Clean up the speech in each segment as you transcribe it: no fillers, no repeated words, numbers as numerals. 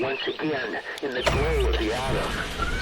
once again in the glow of the atom.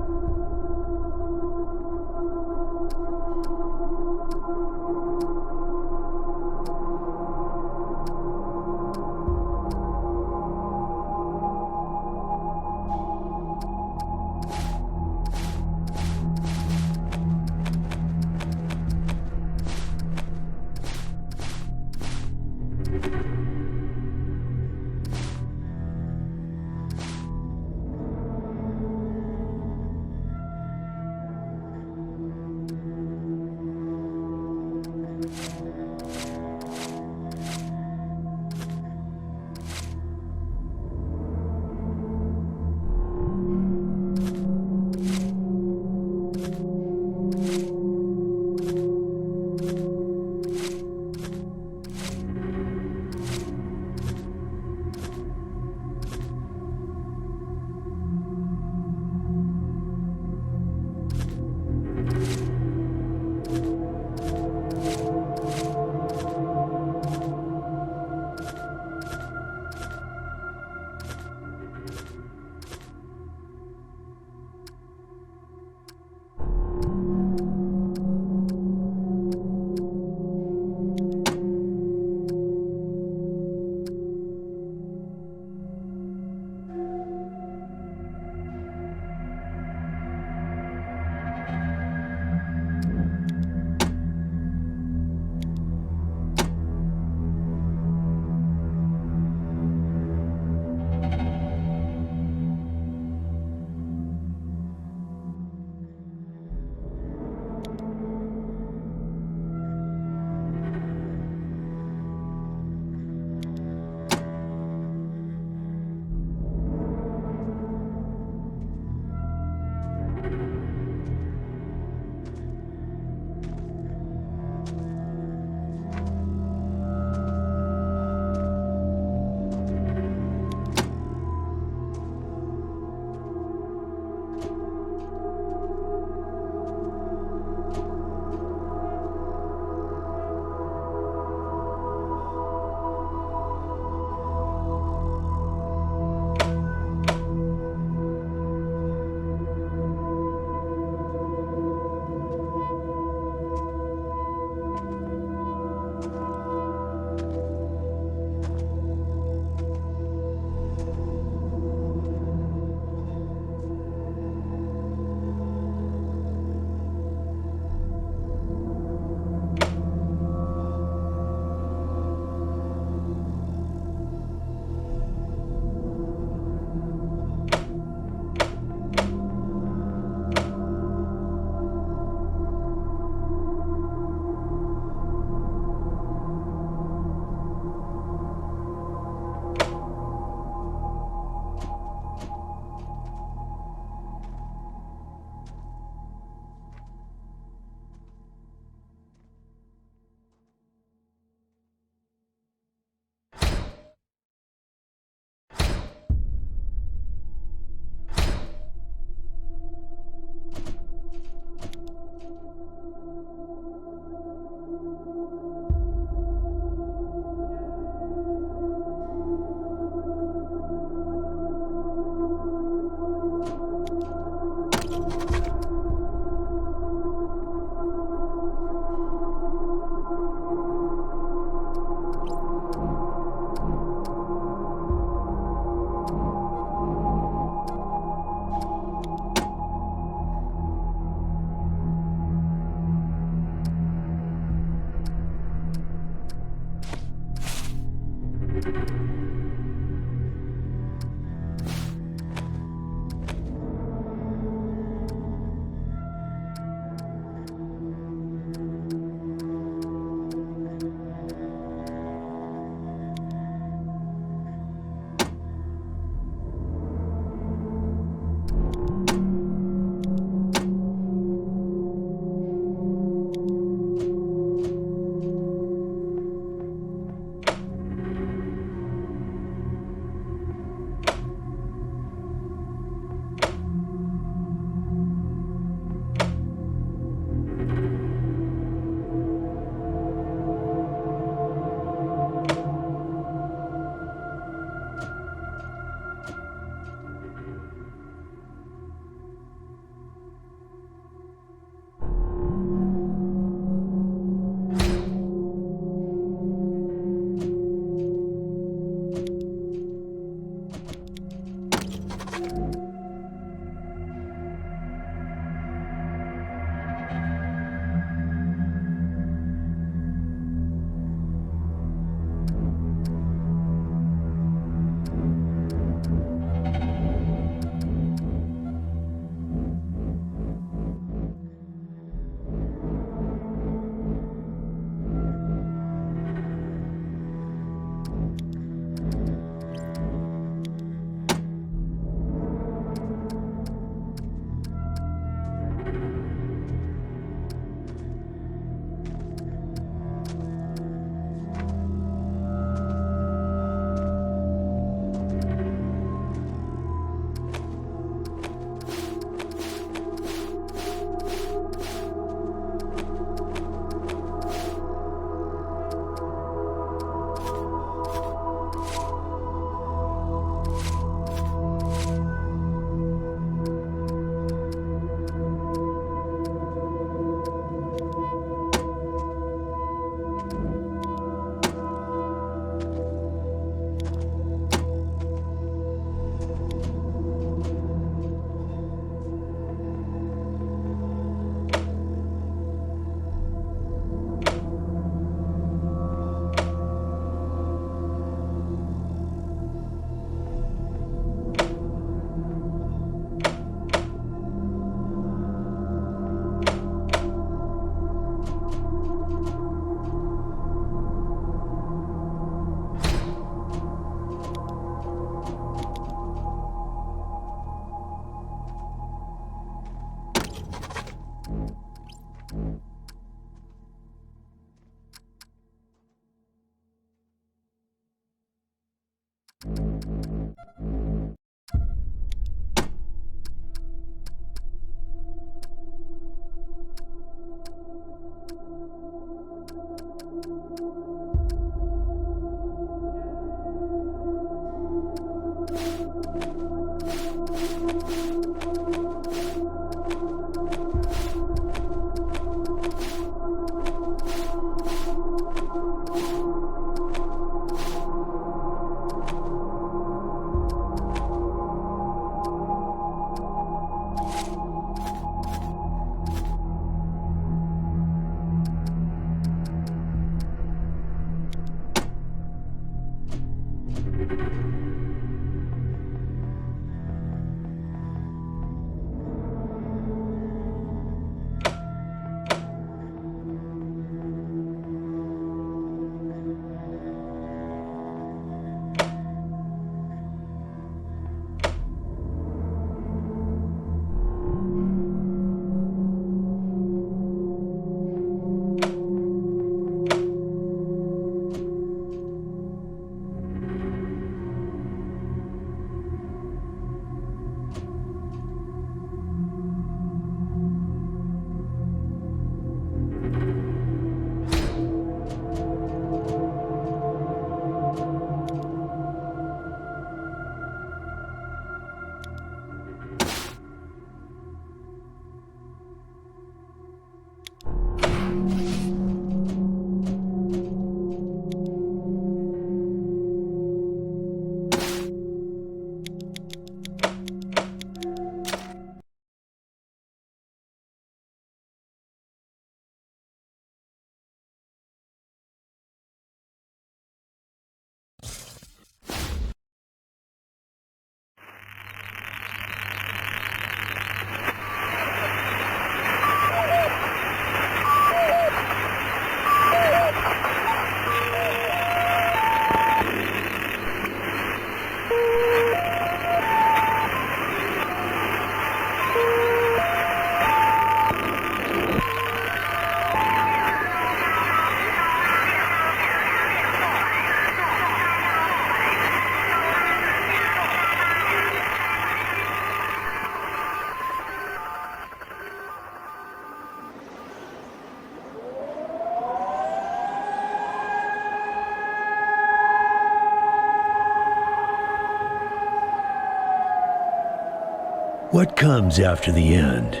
What comes after the end?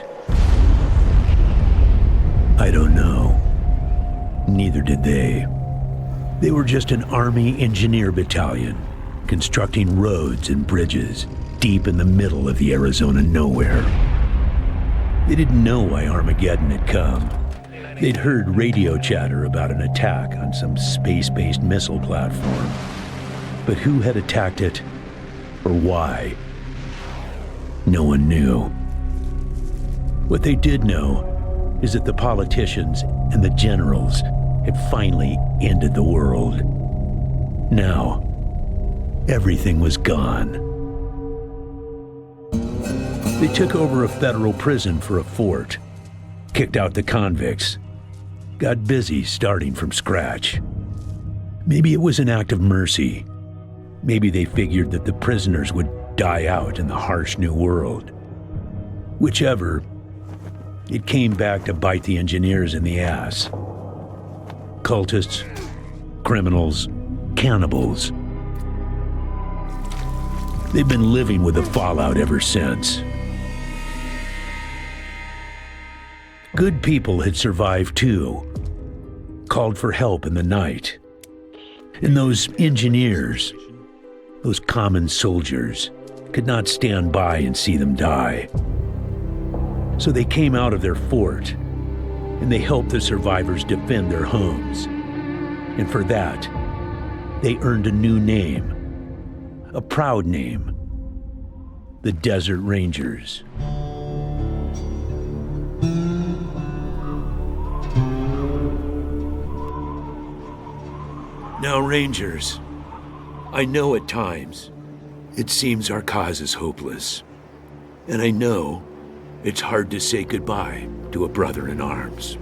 I don't know. Neither did they. They were just an Army engineer battalion, constructing roads and bridges deep in the middle of the Arizona nowhere. They didn't know why Armageddon had come. They'd heard radio chatter about an attack on some space-based missile platform. But who had attacked it, or why? No one knew. What they did know is that the politicians and the generals had finally ended the world. Now, everything was gone. They took over a federal prison for a fort, kicked out the convicts, got busy starting from scratch. Maybe it was an act of mercy. Maybe they figured that the prisoners would die out in the harsh new world. Whichever, it came back to bite the engineers in the ass. Cultists, criminals, cannibals. They've been living with the fallout ever since. Good people had survived too, called for help in the night. And those engineers, those common soldiers, could not stand by and see them die. So they came out of their fort, and they helped the survivors defend their homes. And for that, they earned a new name, a proud name, the Desert Rangers. Now, Rangers, I know at times it seems our cause is hopeless. And I know It's hard to say goodbye to a brother in arms.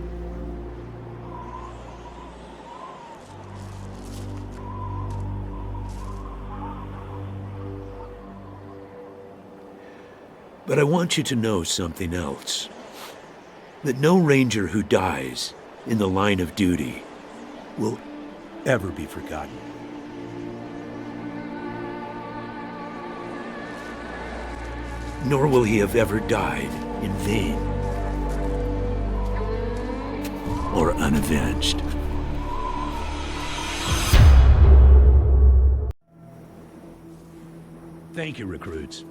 But I want you to know something else. That no ranger who dies in the line of duty will ever be forgotten. Nor will he have ever died in vain or unavenged. Thank you, recruits.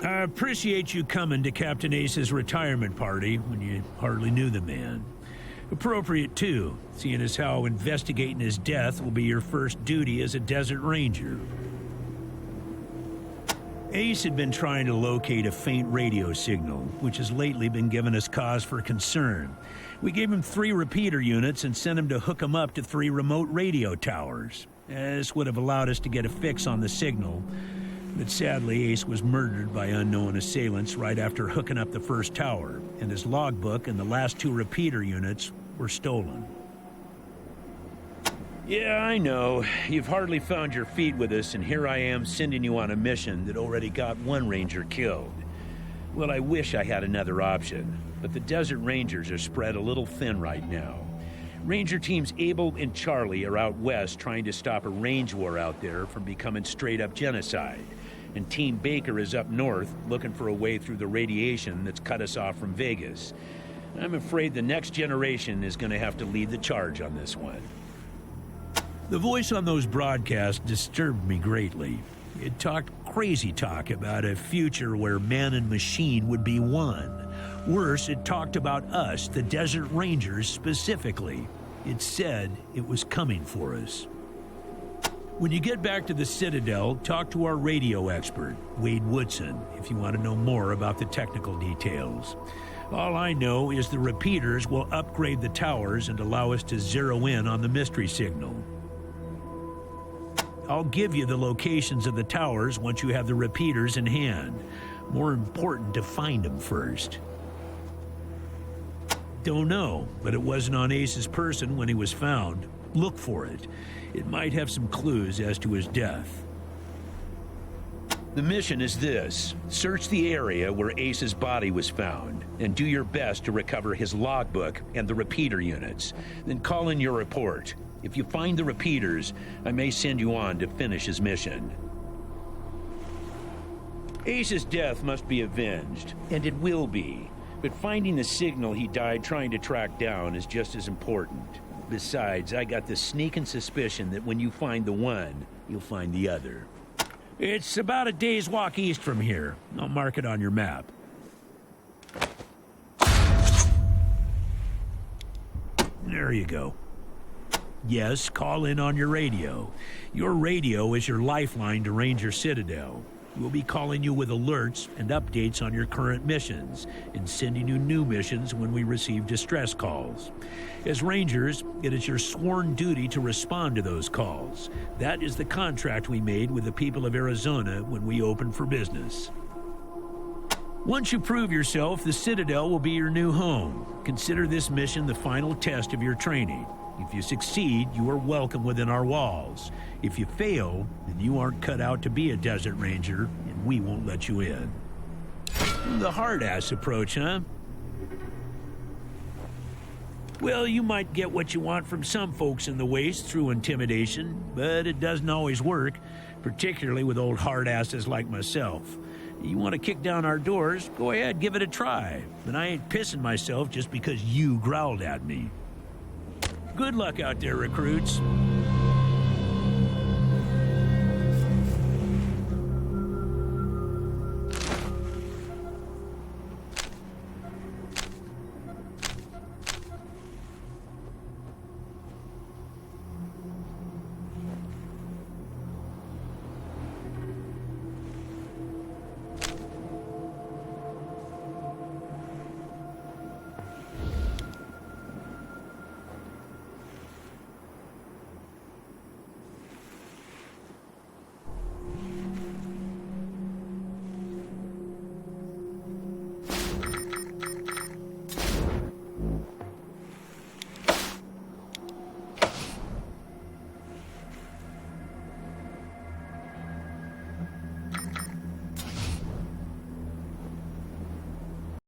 I appreciate you coming to Captain Ace's retirement party when you hardly knew the man. Appropriate, too, seeing as how investigating his death will be your first duty as a desert ranger. Ace had been trying to locate a faint radio signal, which has lately been giving us cause for concern. We gave him 3 repeater units and sent him to hook them up to 3 remote radio towers. This would have allowed us to get a fix on the signal. But sadly, Ace was murdered by unknown assailants right after hooking up the first tower, and his logbook and the last 2 repeater units were stolen. Yeah, I know. You've hardly found your feet with us, and here I am sending you on a mission that already got 1 ranger killed. Well, I wish I had another option, but the Desert Rangers are spread a little thin right now. Ranger teams Abel and Charlie are out west trying to stop a range war out there from becoming straight-up genocide. And Team Baker is up north, looking for a way through the radiation that's cut us off from Vegas. I'm afraid the next generation is going to have to lead the charge on this one. The voice on those broadcasts disturbed me greatly. It talked crazy talk about a future where man and machine would be one. Worse, it talked about us, the Desert Rangers, specifically. It said it was coming for us. When you get back to the Citadel, talk to our radio expert, Wade Woodson, if you want to know more about the technical details. All I know is the repeaters will upgrade the towers and allow us to zero in on the mystery signal. I'll give you the locations of the towers once you have the repeaters in hand. More important to find them first. Don't know, but it wasn't on Ace's person when he was found. Look for it. It might have some clues as to his death. The mission is this. Search the area where Ace's body was found, and do your best to recover his logbook and the repeater units. Then call in your report. If you find the repeaters, I may send you on to finish his mission. Ace's death must be avenged, and it will be. But finding the signal he died trying to track down is just as important. Besides, I got the sneaking suspicion that when you find the one, you'll find the other. It's about a day's walk east from here. I'll mark it on your map. There you go. Yes, call in on your radio. Your radio is your lifeline to Ranger Citadel. We'll be calling you with alerts and updates on your current missions, and sending you new missions when we receive distress calls. As Rangers, it is your sworn duty to respond to those calls. That is the contract we made with the people of Arizona when we opened for business. Once you prove yourself, the Citadel will be your new home. Consider this mission the final test of your training. If you succeed, you are welcome within our walls. If you fail, then you aren't cut out to be a Desert Ranger, and we won't let you in. The hard-ass approach, huh? Well, you might get what you want from some folks in the Waste through intimidation, but it doesn't always work, particularly with old hard-asses like myself. You want to kick down our doors, go ahead, give it a try. But I ain't pissing myself just because you growled at me. Good luck out there, recruits.